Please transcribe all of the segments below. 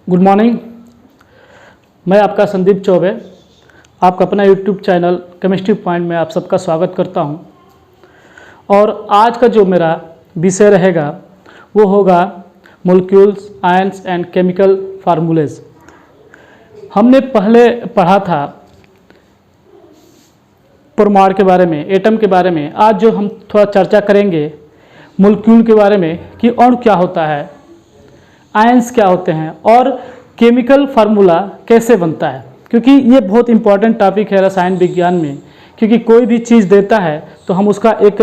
Good morning. मैं आपका संदीप चौबे, आपका अपना यूट्यूब चैनल केमिस्ट्री पॉइंट में आप सबका स्वागत करता हूं। और आज का जो मेरा विषय रहेगा वो होगा मोलिक्यूल्स, आयंस एंड केमिकल फार्मूलेज। हमने पहले पढ़ा था परमाणु के बारे में, एटम के बारे में। आज जो हम थोड़ा चर्चा करेंगे मोलिक्यूल के बारे में कि अणु क्या होता है, आयंस क्या होते हैं और केमिकल फार्मूला कैसे बनता है। क्योंकि ये बहुत इंपॉर्टेंट टॉपिक है रसायन विज्ञान में, क्योंकि कोई भी चीज़ देता है तो हम उसका एक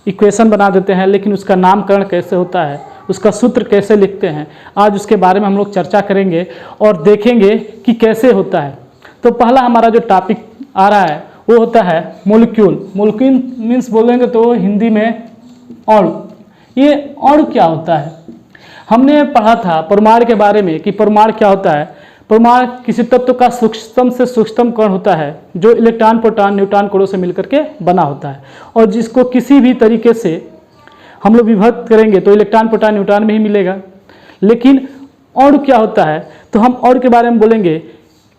इक्वेशन बना देते हैं, लेकिन उसका नामकरण कैसे होता है, उसका सूत्र कैसे लिखते हैं, आज उसके बारे में हम लोग चर्चा करेंगे और देखेंगे कि कैसे होता है। तो पहला हमारा जो टॉपिक आ रहा है वो होता है मोलिक्यूल। मोलिक्यूल मीन्स बोलेंगे तो हिंदी में अणु। ये अणु क्या होता है? हमने पढ़ा था परमाणु के बारे में कि परमाणु क्या होता है। परमाणु किसी तत्व का सूक्ष्म से सूक्ष्मतम कण होता है जो इलेक्ट्रॉन, प्रोटॉन, न्यूट्रॉन कणों से मिलकर के बना होता है, और जिसको किसी भी तरीके से हम लोग विभक्त करेंगे तो इलेक्ट्रॉन, प्रोटॉन, न्यूट्रॉन में ही मिलेगा। लेकिन अणु क्या होता है? तो हम अणु के बारे में बोलेंगे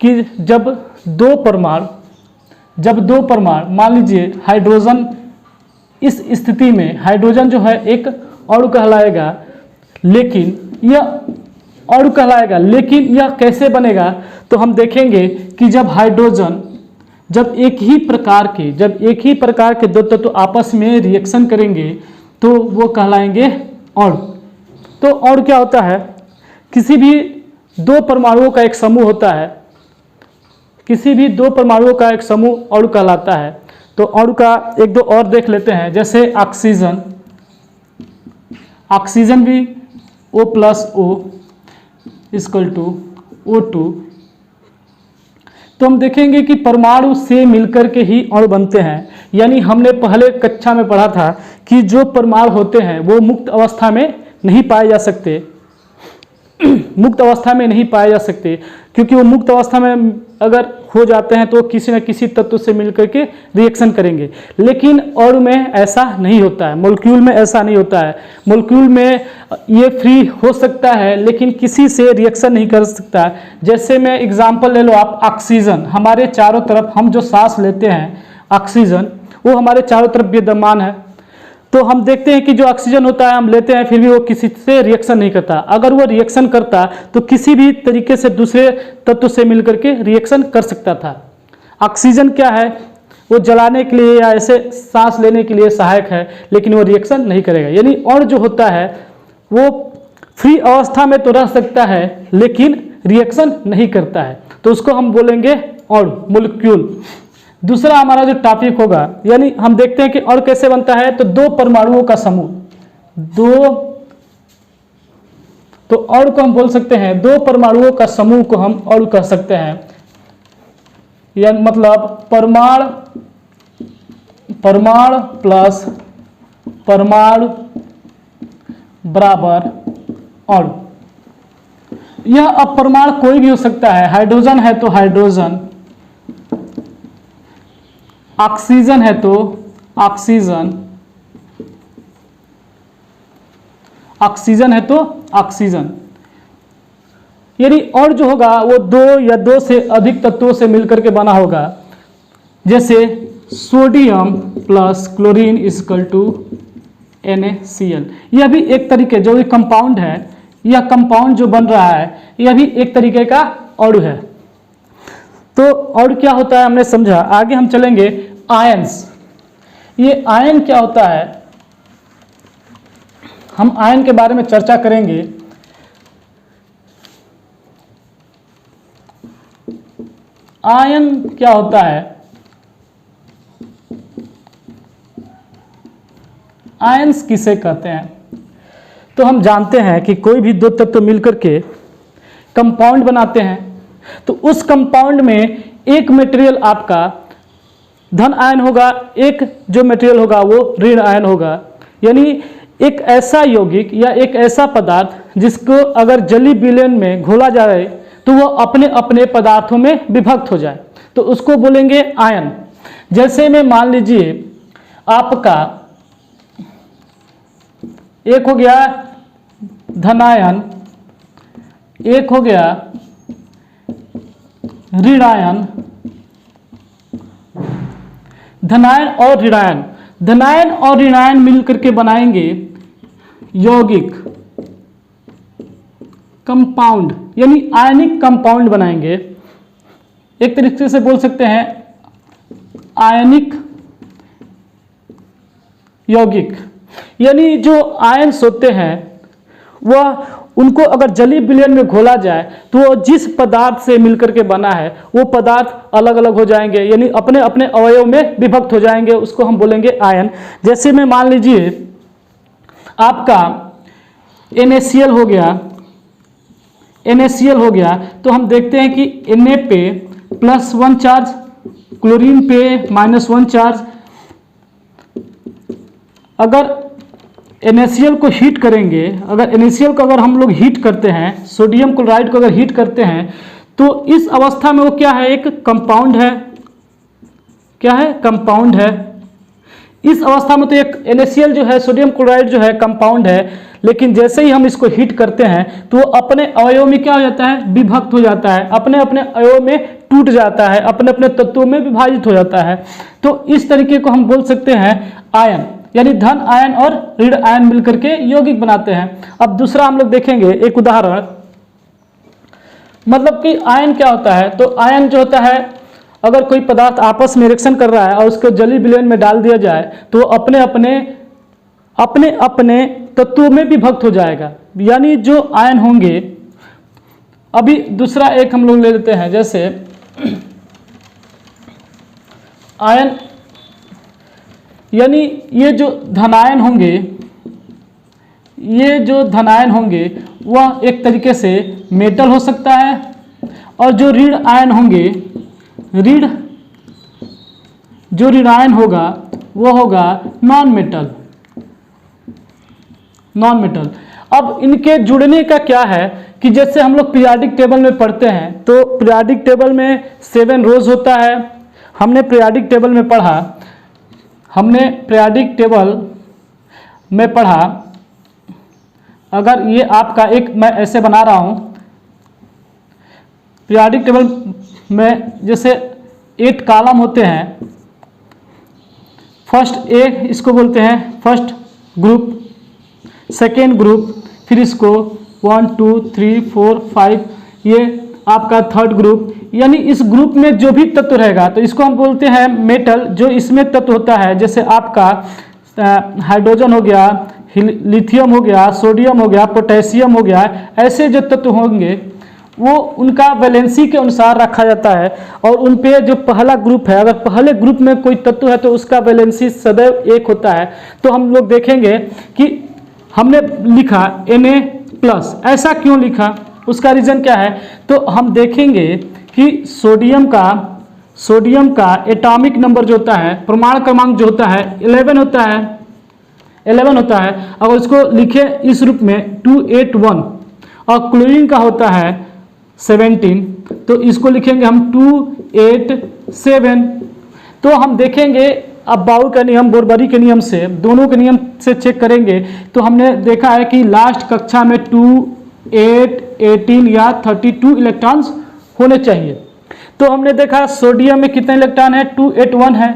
कि जब दो परमाणु मान लीजिए हाइड्रोजन, इस स्थिति में हाइड्रोजन जो है एक अणु कहलाएगा, लेकिन यह अणु कहलाएगा। लेकिन यह कैसे बनेगा? तो हम देखेंगे कि जब हाइड्रोजन जब एक ही प्रकार के दो तत्व आपस में रिएक्शन करेंगे तो वो कहलाएंगे अणु। तो अणु क्या होता है? किसी भी दो परमाणुओं का एक समूह होता है, किसी भी दो परमाणुओं का एक समूह अणु कहलाता है। तो अणु का एक दो और देख लेते हैं, जैसे ऑक्सीजन भी O+O = O2। तो हम देखेंगे कि परमाणु से मिलकर के ही अणु बनते हैं। यानी हमने पहले कक्षा में पढ़ा था कि जो परमाणु होते हैं वो मुक्त अवस्था में नहीं पाए जा सकते, क्योंकि वो मुक्त अवस्था में अगर हो जाते हैं तो किसी न किसी तत्व से मिलकर के रिएक्शन करेंगे। लेकिन अणु में ऐसा नहीं होता है, मोलिक्यूल में ऐसा नहीं होता है। मोलिक्यूल में ये फ्री हो सकता है लेकिन किसी से रिएक्शन नहीं कर सकता। जैसे मैं एग्जांपल ले लो आप, ऑक्सीजन, हमारे चारों तरफ हम जो सांस लेते हैं ऑक्सीजन, वो हमारे चारों तरफ विद्यमान है। तो हम देखते हैं कि जो ऑक्सीजन होता है हम लेते हैं, फिर भी वो किसी से रिएक्शन नहीं करता। अगर वो रिएक्शन करता तो किसी भी तरीके से दूसरे तत्व से मिलकर के रिएक्शन कर सकता था। ऑक्सीजन क्या है? वो जलाने के लिए या ऐसे सांस लेने के लिए सहायक है, लेकिन वो रिएक्शन नहीं करेगा। यानी अणु जो होता है वो फ्री अवस्था में तो रह सकता है लेकिन रिएक्शन नहीं करता है, तो उसको हम बोलेंगे अणु, मोलिक्यूल। दूसरा हमारा जो टॉपिक होगा, यानी हम देखते हैं कि अणु कैसे बनता है। तो दो परमाणुओं का समूह, तो अणु को हम बोल सकते हैं, दो परमाणुओं का समूह को हम अणु कह सकते हैं। या मतलब परमाणु प्लस परमाणु बराबर अणु। यह अब परमाणु कोई भी हो सकता है। हाइड्रोजन है तो हाइड्रोजन, ऑक्सीजन है तो ऑक्सीजन, यानी और जो होगा वो दो या दो से अधिक तत्वों से मिलकर के बना होगा। जैसे सोडियम प्लस क्लोरीन = NaCl। यह भी एक तरीके, जो ये कंपाउंड है, यह कंपाउंड जो बन रहा है यह भी एक तरीके का अणु है। तो अणु क्या होता है हमने समझा। आगे हम चलेंगे आयंस। ये आयन क्या होता है? हम आयन के बारे में चर्चा करेंगे। आयन क्या होता है? आयंस किसे कहते हैं? तो हम जानते हैं कि कोई भी दो तत्व मिलकर के कंपाउंड बनाते हैं, तो उस कंपाउंड में एक मटेरियल आपका धन आयन होगा, एक जो मटेरियल होगा वो ऋण आयन होगा। यानी एक ऐसा यौगिक या एक ऐसा पदार्थ जिसको अगर जलीय विलयन में घोला जाए तो वो अपने अपने पदार्थों में विभक्त हो जाए, तो उसको बोलेंगे आयन। जैसे में मान लीजिए आपका एक हो गया धनायन एक हो गया ऋण आयन, धनायन और ऋणायन। धनायन और ऋणायन मिलकर के बनाएंगे यौगिक कंपाउंड, यानी आयनिक कंपाउंड बनाएंगे। एक तरीके से बोल सकते हैं आयनिक यौगिक, यानी जो आयन्स होते हैं वह उनको अगर जलीय विलयन में घोला जाए तो वो जिस पदार्थ से मिलकर के बना है वो पदार्थ अलग अलग हो जाएंगे, यानी अपने अपने अवयव में विभक्त हो जाएंगे, उसको हम बोलेंगे आयन। जैसे में मान लीजिए आपका NaCl हो गया, NaCl हो गया, तो हम देखते हैं कि Na पे +1 चार्ज, क्लोरीन पे -1 चार्ज। अगर NaCl को हीट करेंगे, अगर NaCl को अगर हम लोग हीट करते हैं, सोडियम क्लोराइड को अगर हीट करते हैं, तो इस अवस्था में वो क्या है, एक कंपाउंड है। क्या है? कंपाउंड है। इस अवस्था में तो एक NaCl जो है, सोडियम क्लोराइड जो है, कंपाउंड है, लेकिन जैसे ही हम इसको हीट करते हैं तो अपने अवयव में क्या हो जाता है, विभक्त हो जाता है, अपने अपने अवयव में टूट जाता है, अपने अपने तत्वों में विभाजित हो जाता है। तो इस तरीके को हम बोल सकते हैं आयन, यानी धन आयन और ऋण आयन मिलकर के यौगिक बनाते हैं। अब दूसरा हम लोग देखेंगे एक उदाहरण, मतलब कि आयन क्या होता है। तो आयन जो होता है, अगर कोई पदार्थ आपस में रिएक्शन कर रहा है और उसको जलीय विलयन में डाल दिया जाए तो अपने अपने तत्वों में विभक्त हो जाएगा, यानी जो आयन होंगे। अभी दूसरा एक हम लोग ले लेते हैं, जैसे आयन, यानी ये जो धनायन होंगे, ये जो धनायन होंगे वह एक तरीके से मेटल हो सकता है, और जो ऋण आयन होंगे, जो ऋणायन होगा वो होगा नॉन मेटल। अब इनके जुड़ने का क्या है कि जैसे हम लोग पीरियोडिक टेबल में पढ़ते हैं तो पीरियोडिक टेबल में 7 रोज होता है। हमने पीरियोडिक टेबल में पढ़ा, अगर ये आपका एक, मैं ऐसे बना रहा हूँ, पीरियोडिक टेबल में जैसे 8 कॉलम होते हैं। फर्स्ट ए इसको बोलते हैं फर्स्ट ग्रुप, सेकेंड ग्रुप, फिर इसको 1 2 3 4 5 ये आपका थर्ड ग्रुप, यानी इस ग्रुप में जो भी तत्व रहेगा तो इसको हम बोलते हैं मेटल। जो इसमें तत्व होता है, जैसे आपका हाइड्रोजन हो गया, लिथियम हो गया, सोडियम हो गया, पोटेशियम हो गया, ऐसे जो तत्व होंगे वो उनका वैलेंसी के अनुसार रखा जाता है, और उन पे जो पहला ग्रुप है, अगर पहले ग्रुप में कोई तत्व है तो उसका वैलेंसी सदैव 1 होता है। तो हम लोग देखेंगे कि हमने लिखा Na+, ऐसा क्यों लिखा, उसका रीज़न क्या है। तो हम देखेंगे कि सोडियम का एटॉमिक नंबर जो होता है, परमाणु क्रमांक जो होता है 11 होता है। अगर उसको लिखे इस रूप में 281, और क्लोरीन का होता है 17, तो इसको लिखेंगे हम 287। तो हम देखेंगे, अब बाउ का नियम, बोरबरी के नियम से, दोनों के नियम से चेक करेंगे तो हमने देखा है कि लास्ट कक्षा में 2, 8, 18 या 32 इलेक्ट्रॉन्स होने चाहिए। तो हमने देखा सोडियम में कितने इलेक्ट्रॉन है, 281 है,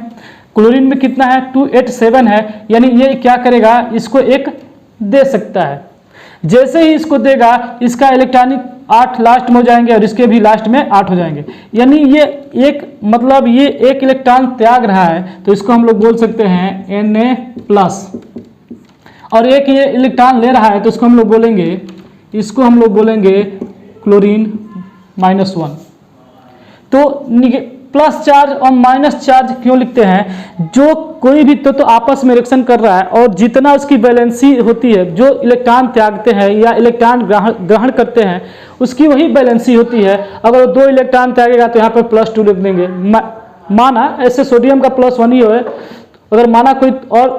क्लोरीन में कितना है, 287 है, यानी ये क्या करेगा, इसको 1 दे सकता है। जैसे ही इसको देगा इसका इलेक्ट्रॉनिक 8 लास्ट में हो जाएंगे और इसके भी लास्ट में 8 हो जाएंगे, यानी ये एक, मतलब ये 1 इलेक्ट्रॉन त्याग रहा है, तो इसको हम लोग बोल सकते हैं Na+। और एक ये इलेक्ट्रॉन ले रहा है तो इसको हम लोग बोलेंगे क्लोरीन -1। तो प्लस चार्ज और माइनस चार्ज क्यों लिखते हैं, जो कोई भी तो आपस में रिएक्शन कर रहा है और जितना उसकी बैलेंसी होती है, जो इलेक्ट्रॉन त्यागते हैं या इलेक्ट्रॉन ग्रहण करते हैं उसकी वही बैलेंसी होती है। अगर 2 इलेक्ट्रॉन त्यागेगा तो यहाँ पर +2 लिख देंगे। माना ऐसे सोडियम का +1 ही है, अगर माना कोई और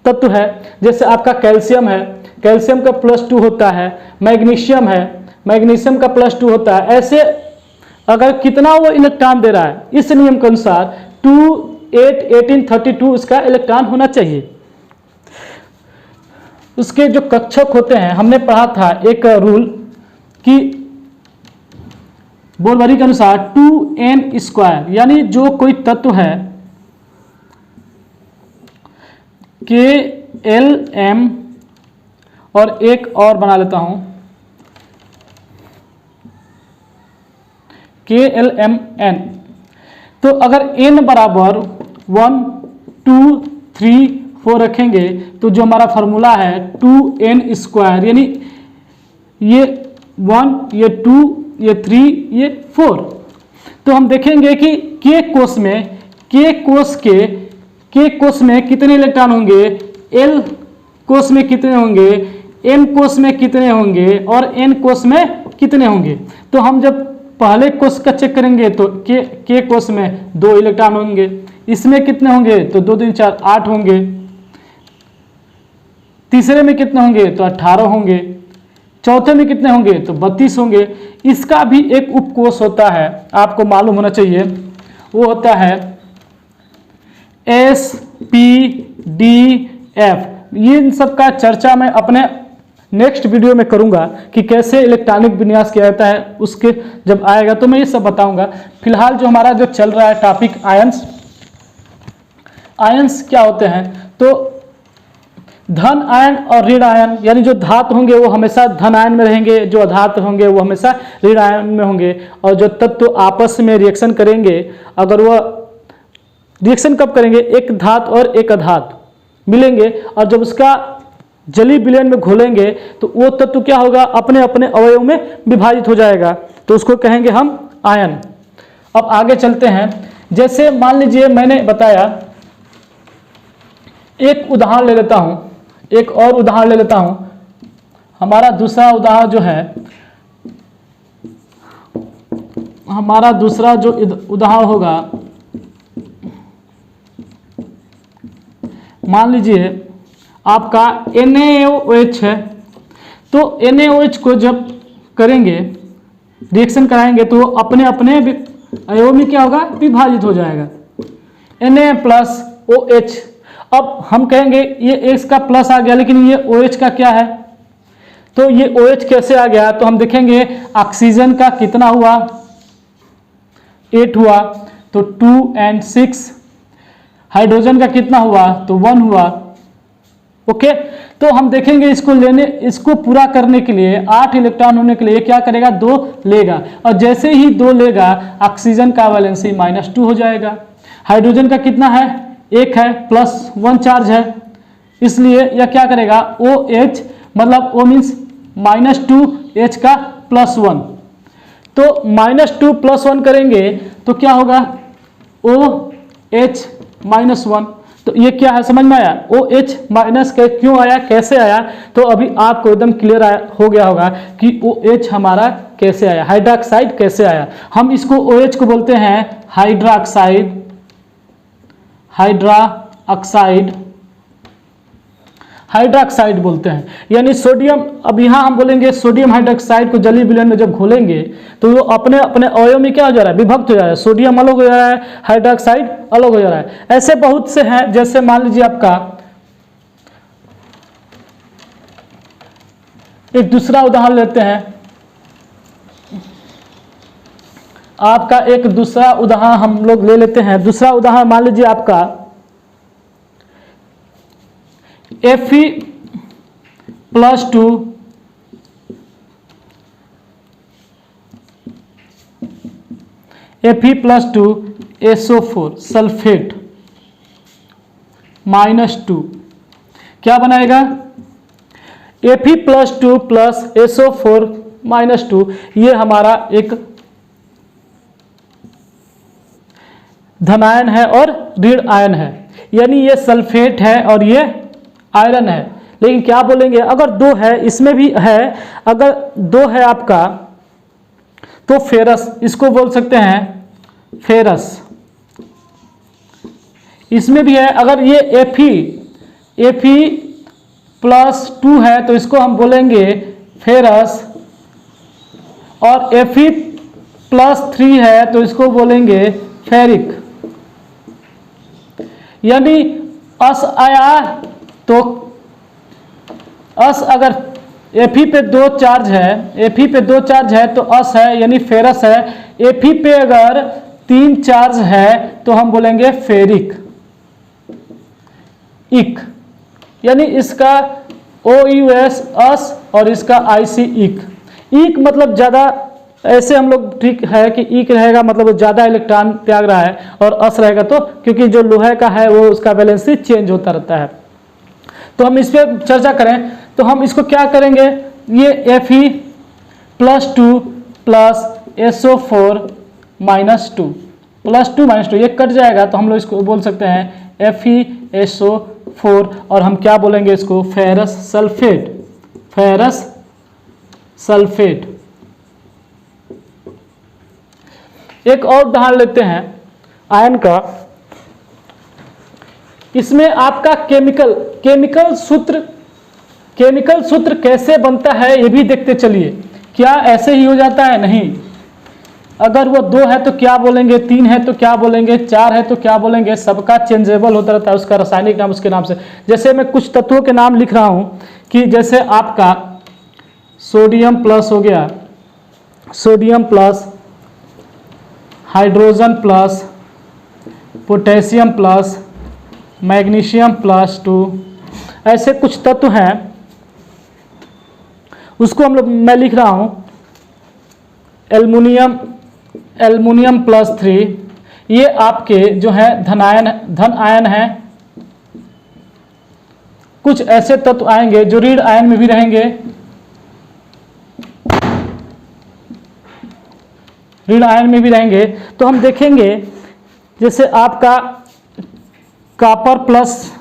तत्व है, जैसे आपका कैल्शियम है, कैल्शियम का +2 होता है, मैग्नीशियम है, मैग्नीशियम का +2 होता है। ऐसे अगर कितना वो इलेक्ट्रॉन दे रहा है, इस नियम के अनुसार 2, 8, 18, 32 उसका इलेक्ट्रॉन होना चाहिए। उसके जो कक्षक होते हैं, हमने पढ़ा था एक रूल कि बोरबरी के अनुसार 2n², यानी जो कोई तत्व है KLM, और एक और बना लेता हूं KLMN। तो अगर n बराबर 1 2 3 4 रखेंगे तो जो हमारा फॉर्मूला है 2n², यानी ये 1, ये 2, ये 3, ये 4। तो हम देखेंगे कि K कोष में कितने इलेक्ट्रॉन होंगे, L कोष में कितने होंगे, M कोष में कितने होंगे और N कोष में कितने होंगे। तो हम जब पहले कोष का चेक करेंगे तो K कोष में 2 इलेक्ट्रॉन होंगे, इसमें कितने होंगे तो 2 3 4 8 होंगे, तीसरे में कितने होंगे तो 18 होंगे, चौथे में कितने होंगे तो 32 होंगे। इसका भी एक उपकोष होता है, आपको मालूम होना चाहिए, वो होता है SPDF। ये इन सब का चर्चा मैं अपने नेक्स्ट वीडियो में करूंगा कि कैसे इलेक्ट्रॉनिक विन्यास किया जाता है, उसके जब आएगा तो मैं ये सब बताऊंगा। फिलहाल जो हमारा जो चल रहा है टॉपिक आयंस क्या होते हैं, तो धन आयन और ऋण आयन, यानी जो धातु होंगे वो हमेशा धन आयन में रहेंगे, जो अधातु होंगे वो हमेशा ऋण आयन में होंगे। और जो तत्व आपस में रिएक्शन करेंगे, अगर वो रिएक्शन कब करेंगे, एक धातु और एक अधातु मिलेंगे और जब उसका जलीय विलयन में घोलेंगे तो वो तत्व क्या होगा, अपने अपने अवयव में विभाजित हो जाएगा, तो उसको कहेंगे हम आयन। अब आगे चलते हैं। जैसे मान लीजिए मैंने बताया, एक उदाहरण ले लेता हूं, एक और उदाहरण ले लेता हूं। हमारा दूसरा उदाहरण जो है, हमारा दूसरा जो उदाहरण होगा, मान लीजिए आपका NaOH है। तो NaOH को जब करेंगे, रिएक्शन कराएंगे तो अपने अपने अवयव में क्या होगा, विभाजित हो जाएगा, Na+OH। अब हम कहेंगे ये इसका प्लस आ गया, लेकिन ये OH का क्या है, तो ये OH कैसे आ गया, तो हम देखेंगे ऑक्सीजन का कितना हुआ, 8 हुआ, तो 2 and 6। हाइड्रोजन का कितना हुआ, तो 1 हुआ। ओके, तो हम देखेंगे इसको पूरा करने के लिए 8 इलेक्ट्रॉन होने के लिए क्या करेगा, 2 लेगा, और जैसे ही 2 लेगा ऑक्सीजन का वैलेंसी -2 हो जाएगा। हाइड्रोजन का कितना है, 1 है, +1 चार्ज है, इसलिए यह क्या करेगा, OH, मतलब O मीन्स -2H का +1। तो -2 +1 करेंगे तो क्या होगा, OH -1। तो ये क्या है, समझ में आया, OH माइनस के क्यों आया, कैसे आया, तो अभी आपको एकदम क्लियर हो गया होगा कि OH हमारा कैसे आया, हाइड्रोक्साइड कैसे आया। हम इसको OH को बोलते हैं हाइड्रोक्साइड बोलते हैं, यानी सोडियम। अब यहाँ हम बोलेंगे सोडियम हाइड्रोक्साइड को जलीय विलयन में जब घोलेंगे तो वो अपने अपने अवयव में क्या हो जा रहा है, विभक्त हो जा रहा है, सोडियम अलग हो जा रहा है, हाइड्रोक्साइड अलग हो जा रहा है। ऐसे बहुत से हैं, जैसे मान लीजिए आपका एक दूसरा उदाहरण लेते हैं। आपका एक दूसरा उदाहरण हम लोग ले लेते हैं। दूसरा उदाहरण मान लीजिए आपका Fe+2 SO4 सल्फेट -2 क्या बनाएगा, Fe+2 + SO4 -2, ये हमारा एक धनायन है और ऋण आयन है, यानी ये सल्फेट है और ये आयरन है। लेकिन क्या बोलेंगे, अगर 2 है, इसमें भी है, अगर 2 है आपका तो फेरस, इसको बोल सकते हैं फेरस, इसमें भी है। अगर ये Fe+2 है तो इसको हम बोलेंगे फेरस, और Fe+3 है तो इसको बोलेंगे फेरिक। यानी अस आया तो अस अगर Fe पे 2 चार्ज है, Fe पे 2 चार्ज है तो अस है यानी फेरस है। Fe पे अगर 3 चार्ज है तो हम बोलेंगे फेरिक इक, यानी इसका OUS अस और इसका IC इक। इक मतलब ज़्यादा, ऐसे हम लोग ठीक है कि इक रहेगा मतलब वो ज़्यादा इलेक्ट्रॉन त्याग रहा है, और अस रहेगा तो क्योंकि जो लोहे का है वो उसका वैलेंसी चेंज होता रहता है। तो हम इस पर चर्चा करें तो हम इसको क्या करेंगे, ये Fe+2 प्लस SO4 -2 +2 -2 ये कट जाएगा तो हम लोग इसको बोल सकते हैं FeSO4, और हम क्या बोलेंगे इसको, फेरस सल्फेट। Ferrous sulphate. एक और उदाहरण लेते हैं आयन का। इसमें आपका केमिकल सूत्र कैसे बनता है ये भी देखते चलिए। क्या ऐसे ही हो जाता है? नहीं। अगर वो 2 है तो क्या बोलेंगे, 3 है तो क्या बोलेंगे, 4 है तो क्या बोलेंगे, सबका चेंजेबल होता रहता है, उसका रासायनिक नाम उसके नाम से। जैसे मैं कुछ तत्वों के नाम लिख रहा हूं कि जैसे आपका सोडियम प्लस हो गया, sodium plus, hydrogen plus, potassium plus, magnesium +2, ऐसे कुछ तत्व हैं, उसको हम लोग मैं लिख रहा हूं एल्युमिनियम +3। ये आपके जो है धन आयन है। कुछ ऐसे तत्व आएंगे जो ऋण आयन में भी रहेंगे, ऋण आयन में भी रहेंगे। तो हम देखेंगे जैसे आपका कॉपर प्लस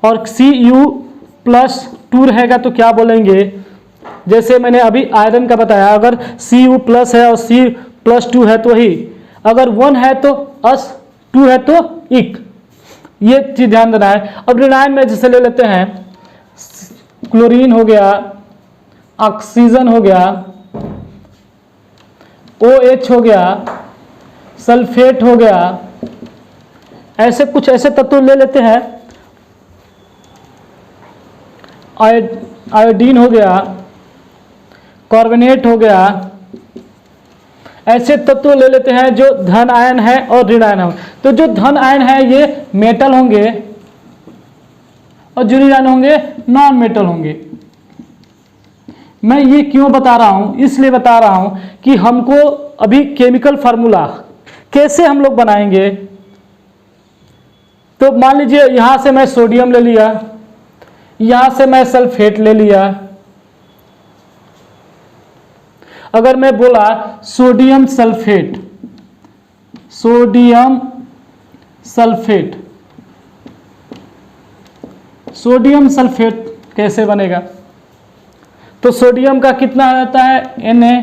और Cu+2 रहेगा तो क्या बोलेंगे, जैसे मैंने अभी आयरन का बताया, अगर Cu+ है और C+2 है तो ही, अगर 1 है तो अस, 2 है तो इक, ये चीज ध्यान देना है। अब ऋणायन में जैसे ले लेते हैं, क्लोरीन हो गया, ऑक्सीजन हो गया, OH हो गया, सल्फेट हो गया, ऐसे कुछ ऐसे तत्व ले लेते हैं, आयोडीन हो गया, कार्बोनेट हो गया, ऐसे तत्व ले लेते हैं जो धन आयन है और ऋण आयन है। तो जो धन आयन है ये मेटल होंगे और जो ऋण आयन होंगे नॉन मेटल होंगे। मैं ये क्यों बता रहा हूं, इसलिए बता रहा हूं कि हमको अभी केमिकल फार्मूला कैसे हम लोग बनाएंगे। तो मान लीजिए यहां से मैं सोडियम ले लिया, यहां से मैं सल्फेट ले लिया। अगर मैं बोला sodium sulphate, sodium sulphate, sodium sulphate कैसे बनेगा, तो सोडियम का कितना रहता है Na+,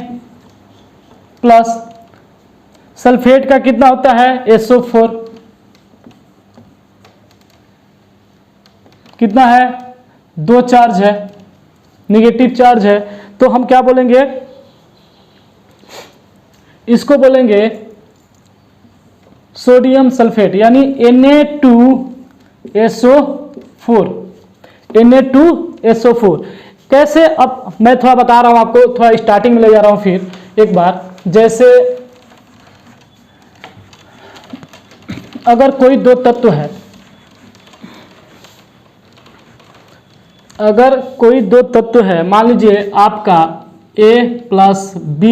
सल्फेट का कितना होता है SO4, कितना है 2 चार्ज है, निगेटिव चार्ज है। तो हम क्या बोलेंगे, इसको बोलेंगे सोडियम सल्फेट यानी Na2SO4, Na2SO4। कैसे, अब मैं थोड़ा बता रहा हूं आपको, थोड़ा स्टार्टिंग में ले जा रहा हूं फिर एक बार। जैसे अगर कोई 2 तत्व है, अगर कोई 2 तत्व है, मान लीजिए आपका A + B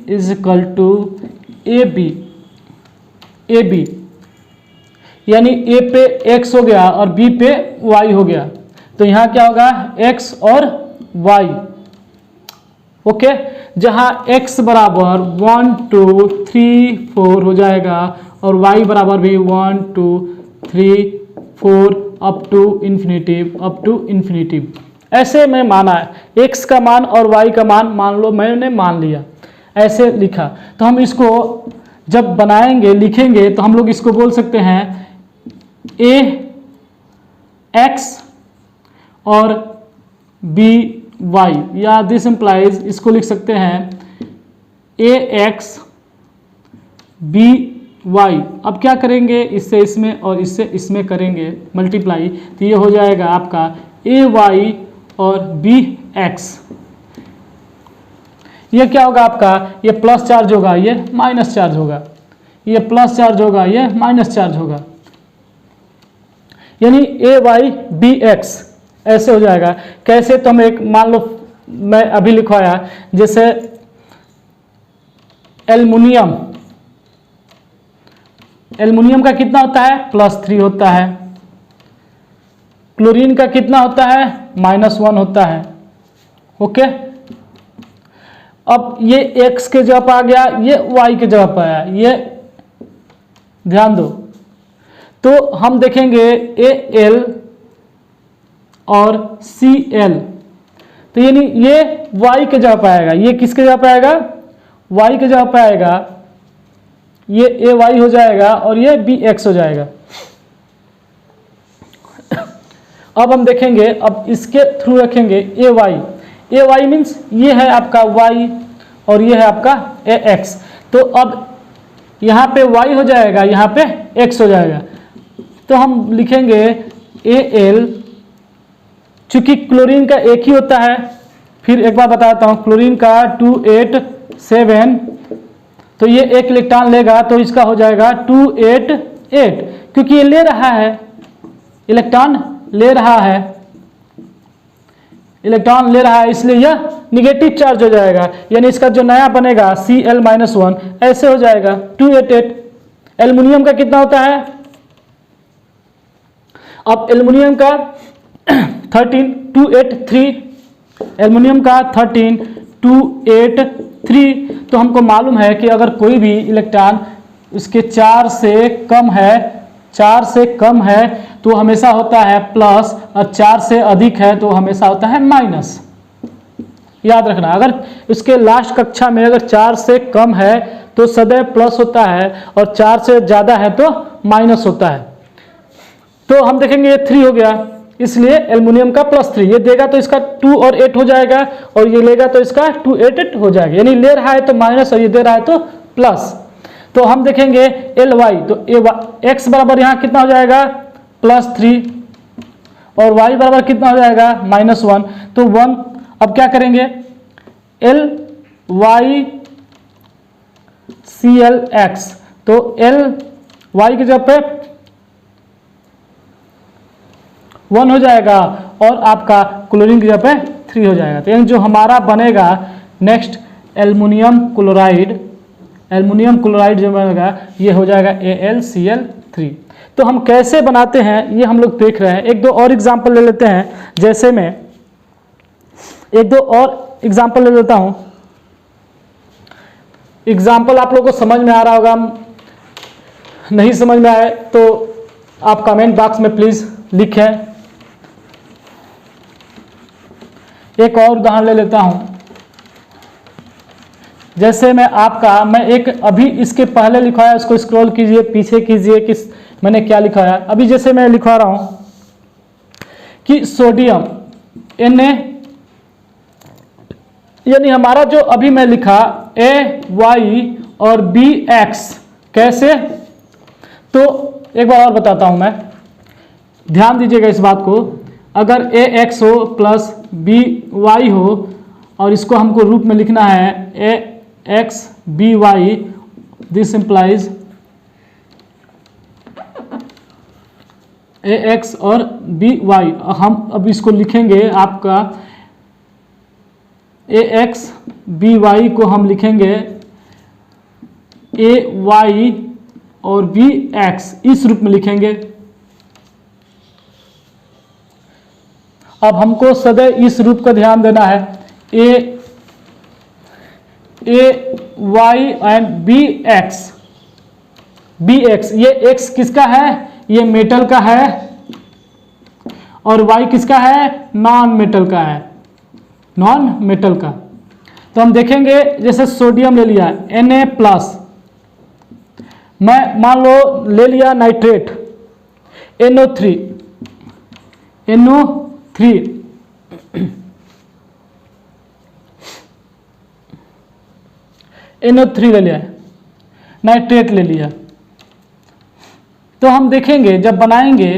= AB, यानी A पे X हो गया और B पे Y हो गया, तो यहां क्या होगा X और Y। ओके, जहां X बराबर 1 2 3 4 हो जाएगा और Y बराबर भी 1 2 3 4 अप टू इन्फिनिटी। ऐसे में माना है, X का मान और Y का मान मान लो मैंने मान लिया, ऐसे लिखा। तो हम इसको जब बनाएंगे लिखेंगे तो हम लोग इसको बोल सकते हैं AX और BY, या दिस इम्प्लाइज, इसको लिख सकते हैं AX BY। अब क्या करेंगे, इससे इसमें और इससे इसमें करेंगे मल्टीप्लाई, तो ये हो जाएगा आपका AY और एक्स। ये क्या होगा आपका, ये प्लस चार्ज होगा, ये माइनस चार्ज होगा, ये प्लस चार्ज होगा, ये माइनस चार्ज होगा, यानी ए वाई बी एक्स ऐसे हो जाएगा। कैसे, तो हम एक मान लो मैं अभी लिखवाया, जैसे एल्युमिनियम, एल्युमिनियम का कितना होता है, +3 होता है। क्लोरीन का कितना होता है, -1 होता है। ओके, अब ये x के जगह पर आ गया, ये y के जगह पर आया, ये ध्यान दो। तो हम देखेंगे Al और Cl, तो यानी ये y के जगह पर आएगा, ये किसके जगह पर आएगा, y के जगह पर आएगा, ये Ay हो जाएगा और ये Bx हो जाएगा। अब हम देखेंगे, अब इसके थ्रू रखेंगे Ay मीन्स ये है आपका y और ये है आपका Ax। तो अब यहाँ पे y हो जाएगा, यहाँ पे x हो जाएगा, तो हम लिखेंगे Al, चूंकि क्लोरीन का एक ही होता है, फिर एक बार बताता हूँ, क्लोरीन का 287, तो ये एक इलेक्ट्रॉन लेगा तो इसका हो जाएगा 288, क्योंकि ये ले रहा है, इलेक्ट्रॉन ले रहा है, इलेक्ट्रॉन ले रहा है, इसलिए यह निगेटिव चार्ज हो जाएगा, यानी इसका जो नया बनेगा Cl-1 ऐसे हो जाएगा 288। एल्युमिनियम का कितना होता है, अब एल्युमिनियम का 13 283, एल्युमिनियम का 13 283, तो हमको मालूम है कि अगर कोई भी इलेक्ट्रॉन उसके 4 से कम है, 4 से कम है तो हमेशा होता है प्लस, और 4 से अधिक है तो हमेशा होता है माइनस। याद रखना, अगर इसके लास्ट कक्षा में अगर 4 से कम है तो सदैव प्लस होता है, और 4 से ज़्यादा है तो माइनस होता है। तो हम देखेंगे ये 3 हो गया, इसलिए एल्युमिनियम का +3, ये देगा तो इसका 2 और 8 हो जाएगा, और ये लेगा तो इसका 288 हो जाएगा, यानी ले रहा है तो माइनस और ये दे रहा है तो प्लस। तो हम देखेंगे Ly, तो x बराबर यहाँ कितना हो जाएगा, +3, और y बराबर कितना हो जाएगा, -1, तो 1। अब क्या करेंगे, Ly Clx, तो Ly की जगह पे 1 हो जाएगा, और आपका क्लोरीन की जगह पे 3 हो जाएगा। तो यानी जो हमारा बनेगा नेक्स्ट एल्युमिनियम क्लोराइड जो बनेगा ये हो जाएगा AlCl3। तो हम कैसे बनाते हैं ये हम लोग देख रहे हैं। एक दो और एग्जांपल ले लेते हैं, जैसे मैं एक दो और एग्जांपल ले लेता हूं। एग्जांपल आप लोगों को समझ में आ रहा होगा, नहीं समझ में आए तो आप कमेंट बॉक्स में प्लीज लिखें। एक और उदाहरण ले लेता हूं, जैसे मैं एक अभी इसके पहले लिखवाया, उसको स्क्रॉल कीजिए, पीछे कीजिए कि मैंने क्या लिखवाया। अभी जैसे मैं लिखवा रहा हूं कि सोडियम Na, यानी हमारा जो अभी मैं लिखा Ay और Bx, कैसे, तो एक बार और बताता हूं मैं, ध्यान दीजिएगा इस बात को। अगर Ax हो प्लस By हो, और इसको हमको रूप में लिखना है Ax By, this implies Ax और By, हम अब इसको लिखेंगे आपका Ax By को हम लिखेंगे Ay और Bx, इस रूप में लिखेंगे। अब हमको सदैव इस रूप का ध्यान देना है, Ay एंड Bx, ये x किसका है, ये मेटल का है, और y किसका है, नॉन मेटल का है, नॉन मेटल का। तो हम देखेंगे, जैसे सोडियम ले लिया Na+, मैं मान लो ले लिया नाइट्रेट NO3 NO3 ले लिया, नाइट्रेट ले लिया। तो हम देखेंगे जब बनाएंगे,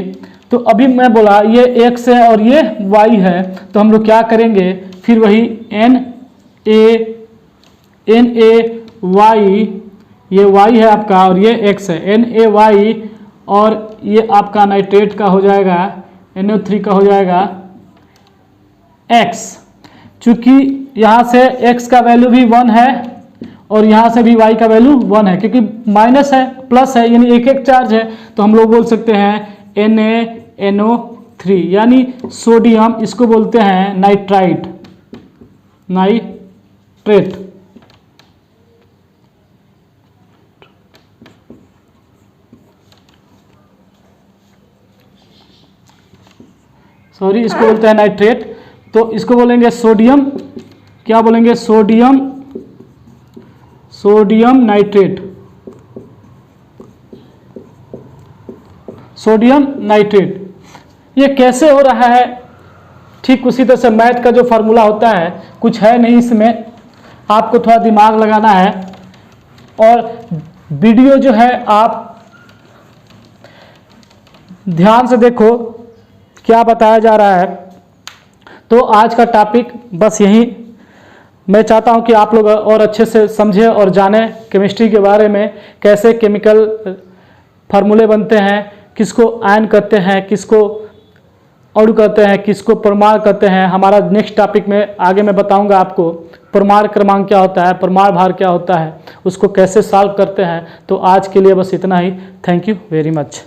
तो अभी मैं बोला ये x है और ये y है, तो हम लोग क्या करेंगे, फिर वही Na ये Y है आपका और ये X है, Na और ये आपका नाइट्रेट का हो जाएगा, NO3 का हो जाएगा X। चूँकि यहाँ से X का वैल्यू भी 1 है और यहाँ से भी Y का वैल्यू 1 है, क्योंकि माइनस है प्लस है यानी एक एक चार्ज है, तो हम लोग बोल सकते हैं NaNO3 यानी सोडियम, इसको बोलते हैं नाइट्राइट, नाइट्रेट। सॉरी, इसको बोलते हैं नाइट्रेट। तो इसको बोलेंगे सोडियम, क्या बोलेंगे, सोडियम नाइट्रेट, सोडियम नाइट्रेट। ये कैसे हो रहा है? ठीक उसी तरह से मैथ का जो फार्मूला होता है, कुछ है नहीं इसमें, आपको थोड़ा दिमाग लगाना है और वीडियो जो है आप ध्यान से देखो क्या बताया जा रहा है। तो आज का टॉपिक बस यही, मैं चाहता हूं कि आप लोग और अच्छे से समझें और जानें केमिस्ट्री के बारे में, कैसे केमिकल फार्मूले बनते हैं, किसको आयन कहते हैं, किसको अणु कहते हैं, किसको परमाणु कहते हैं। हमारा नेक्स्ट टॉपिक में आगे मैं बताऊंगा आपको परमाणु क्रमांक क्या होता है, परमाणु भार क्या होता है, उसको कैसे सॉल्व करते हैं। तो आज के लिए बस इतना ही। Thank you very much.